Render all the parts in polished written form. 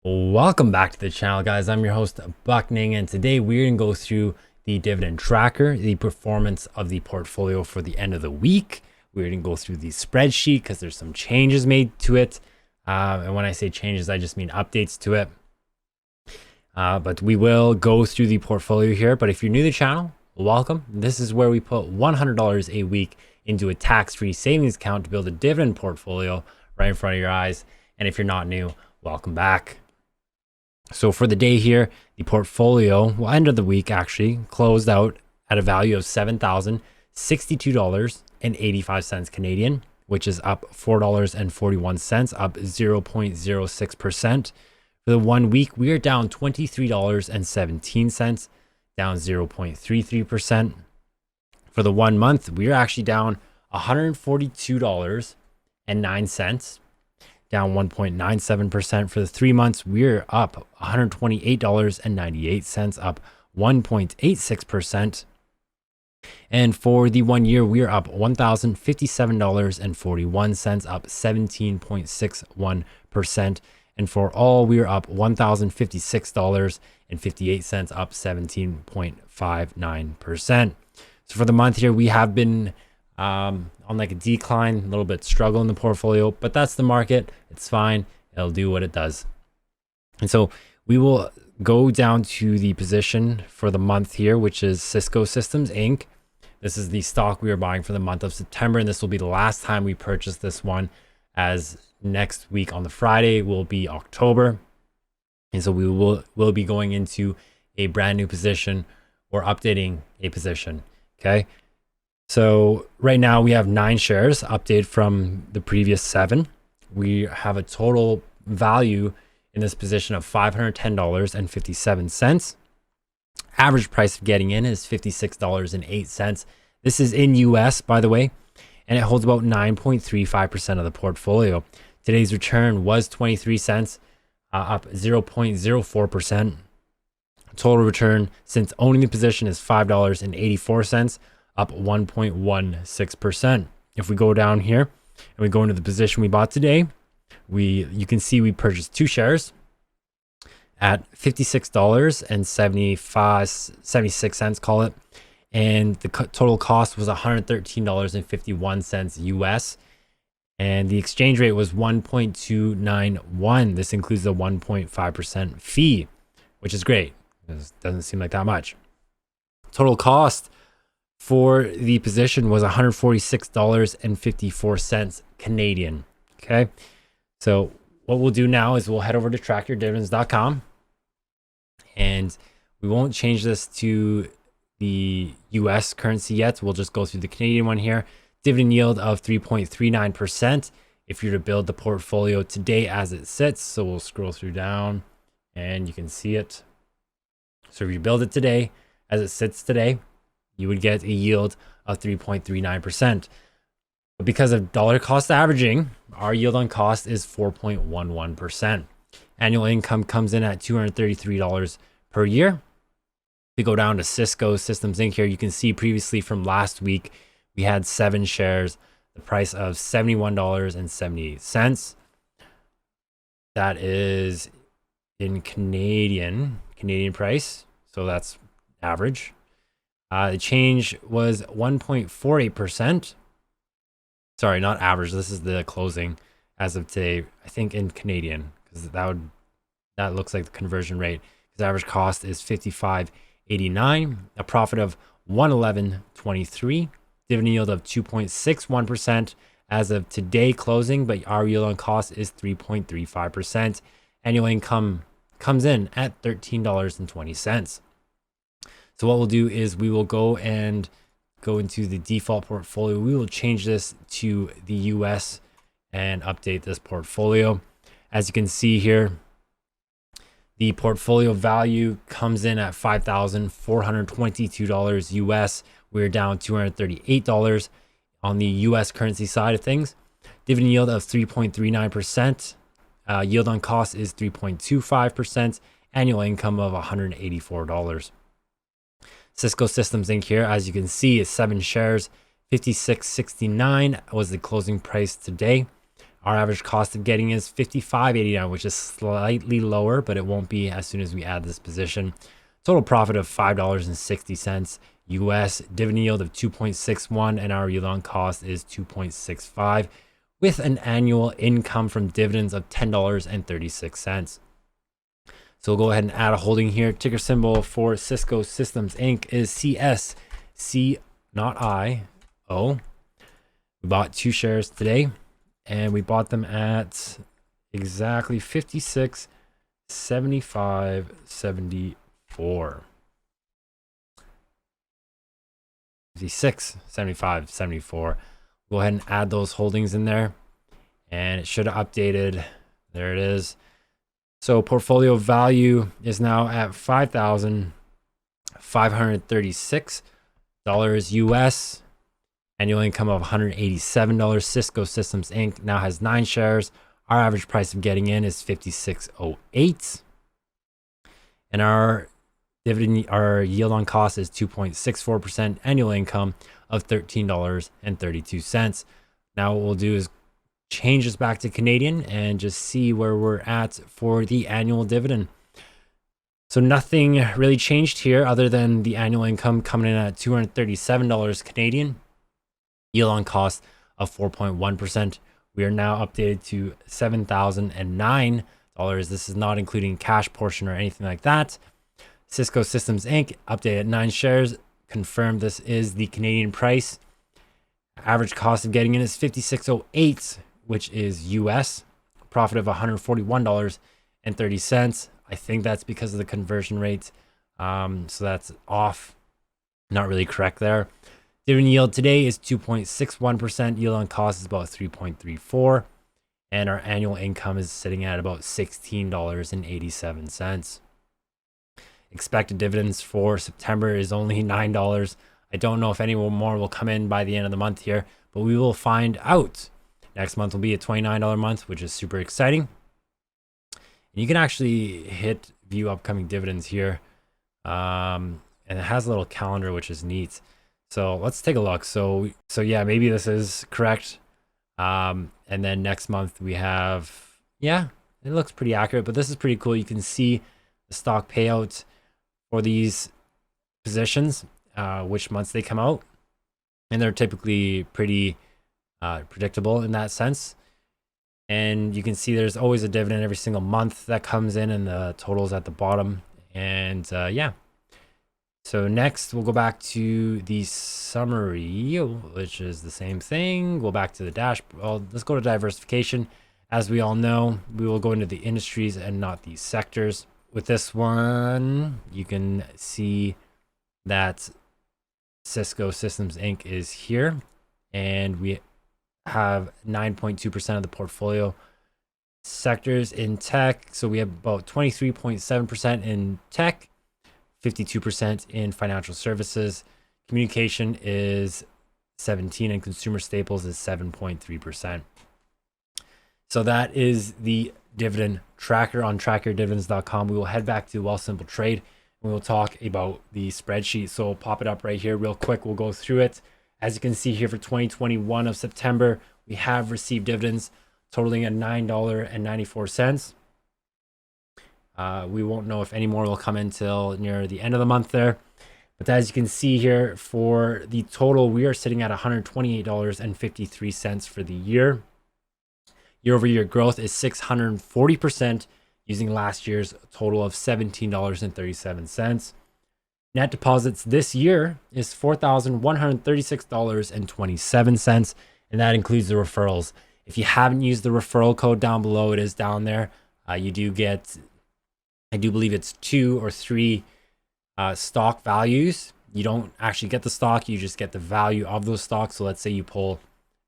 Welcome back to the channel, guys. I'm your host, Buckning, and today we're going to go through the dividend tracker, the performance of the portfolio for the end of the week. We're going to go through the spreadsheet because there's some changes made to it. And when I say changes, I just mean updates to it. But we will go through the portfolio here. But if you're new to the channel, welcome. This is where we put $100 a week into a tax-free savings account to build a dividend portfolio right in front of your eyes. And if you're not new, welcome back. So for the day here, the portfolio, well, end of the week actually, closed out at a value of $7,062.85 Canadian, which is up $4.41, up 0.06%. For the 1 week, we are down $23.17, down 0.33%. For the 1 month, we are actually down $142.09. Down 1.97%. For the 3 months, we're up $128.98, up 1.86%. And for the 1 year, we're up $1,057.41, up 17.61%. And for all, we're up $1,056.58, up 17.59%. So for the month here, we have been on like a decline, a little bit struggle in the portfolio, but that's the market. It's fine. It'll do what it does. And so we will go down to the position for the month here, which is CSCO Systems Inc. This is the stock we are buying for the month of September, and this will be the last time we purchase this one, as next week on the Friday will be October. And so we will be going into a brand new position or updating a position. Okay. So right now we have 9 shares updated from the previous 7. We have a total value in this position of $510.57. Average price of getting in is $56.08. This is in US, by the way, and it holds about 9.35% of the portfolio. Today's return was 23 cents, up 0.04%. Total return since owning the position is $5.84. up 1.16%. If we go down here and we go into the position we bought today, you can see we purchased 2 shares at $56.76, call it, and the total cost was $113.51 US, and the exchange rate was 1.291. This includes the 1.5% fee, which is great. It doesn't seem like that much. Total cost for the position was $146.54 Canadian. Okay. So what we'll do now is we'll head over to trackyourdividends.com, and we won't change this to the US currency yet. We'll just go through the Canadian one here. Dividend yield of 3.39% if you're to build the portfolio today as it sits. So we'll scroll through down and you can see it. So if you build it today as it sits today, you would get a yield of 3.39%. But because of dollar cost averaging, our yield on cost is 4.11%. Annual income comes in at $233 per year. If we go down to CSCO Systems Inc. here, you can see previously from last week, we had 7 shares, the price of $71.78. That is in Canadian price. So that's average. The change was 1.48%. Sorry, not average. This is the closing as of today, I think in Canadian, because that looks like the conversion rate. Because average cost is $55.89, a profit of $111.23, dividend yield of 2.61% as of today closing, but our yield on cost is 3.35%. Annual income comes in at $13.20. So what we'll do is we will go into the default portfolio. We will change this to the US and update this portfolio. As you can see here, the portfolio value comes in at $5,422 US. We're down $238 on the US currency side of things. Dividend yield of 3.39%. Yield on cost is 3.25%. Annual income of $184. CSCO Systems Inc. here, as you can see, is 7 shares, $56.69 was the closing price today. Our average cost of getting is $55.89, which is slightly lower, but it won't be as soon as we add this position. Total profit of $5.60 US, dividend yield of 2.61, and our yield on cost is 2.65, with an annual income from dividends of $10.36. So we'll go ahead and add a holding here. Ticker symbol for CSCO Systems Inc. is CSC, not I-O. We bought 2 shares today, and we bought them at exactly 56.75.74. 56.75.74. Go ahead and add those holdings in there, and it should have updated. There it is. So portfolio value is now at $5,536 US. Annual income of $187. CSCO Systems Inc. now has 9 shares. Our average price of getting in is $56.08. And our yield on cost is 2.64%. Annual income of $13.32. Now what we'll do is change this back to Canadian and just see where we're at for the annual dividend. So nothing really changed here other than the annual income coming in at $237 Canadian. Yield on cost of 4.1%. We are now updated to $7,009. This is not including cash portion or anything like that. CSCO Systems Inc. updated 9 shares. Confirmed this is the Canadian price. Average cost of getting in is $56.08, which is US. Profit of $141.30. I think that's because of the conversion rate. So that's off. Not really correct there. Dividend yield today is 2.61%. Yield on cost is about 3.34. And our annual income is sitting at about $16.87. Expected dividends for September is only $9. I don't know if any more will come in by the end of the month here, but we will find out. Next month will be a $29 month, which is super exciting. And you can actually hit view upcoming dividends here. And it has a little calendar, which is neat. So let's take a look. So yeah, maybe this is correct. And then next month we have, yeah, it looks pretty accurate, but this is pretty cool. You can see the stock payout for these positions, which months they come out. And they're typically pretty predictable in that sense. And you can see there's always a dividend every single month that comes in, and the totals at the bottom. And yeah. So next we'll go back to the summary, which is the same thing. Go back to the dashboard. Well, let's go to diversification. As we all know, we will go into the industries and not the sectors. With this one, you can see that CSCO Systems Inc. is here, and we have 9.2% of the portfolio sectors in tech. So we have about 23.7% in tech, 52% in financial services. Communication is 17%, and consumer staples is 7.3%. So that is the dividend tracker on trackerdividends.com. We will head back to Wealthsimple Trade and we'll talk about the spreadsheet. So we'll pop it up right here real quick. We'll go through it. As you can see here for 2021 of September, we have received dividends totaling at $9.94. We won't know if any more will come in till near the end of the month there. But as you can see here, for the total, we are sitting at $128.53 for the year. Year-over-year growth is 640% using last year's total of $17.37. Net deposits this year is $4,136.27, and that includes the referrals. If you haven't used the referral code down below, it is down there. You do get, I do believe it's 2 or 3 stock values. You don't actually get the stock, you just get the value of those stocks. So let's say you pull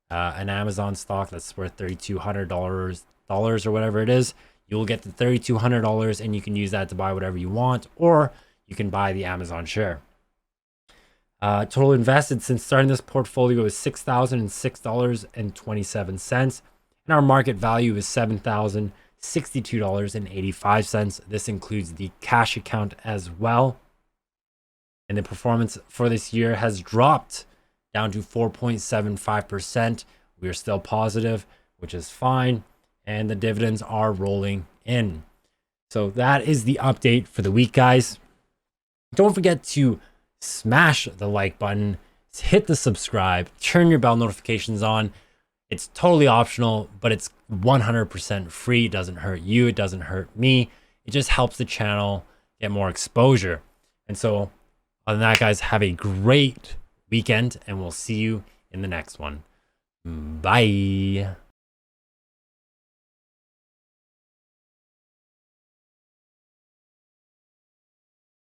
an Amazon stock that's worth $3,200 or whatever it is. You will get the $3,200 and you can use that to buy whatever you want, or you can buy the Amazon share. Total invested since starting this portfolio is $6,006.27, and our market value is $7,062.85. This includes the cash account as well. And the performance for this year has dropped down to 4.75%. We are still positive which is fine. And the dividends are rolling in. So that is the update for the week, guys. Don't forget to smash the like button, hit the subscribe, turn your bell notifications on. It's totally optional, but it's 100% free. It doesn't hurt you. It doesn't hurt me. It just helps the channel get more exposure. And so other than that, guys, have a great weekend and we'll see you in the next one. Bye.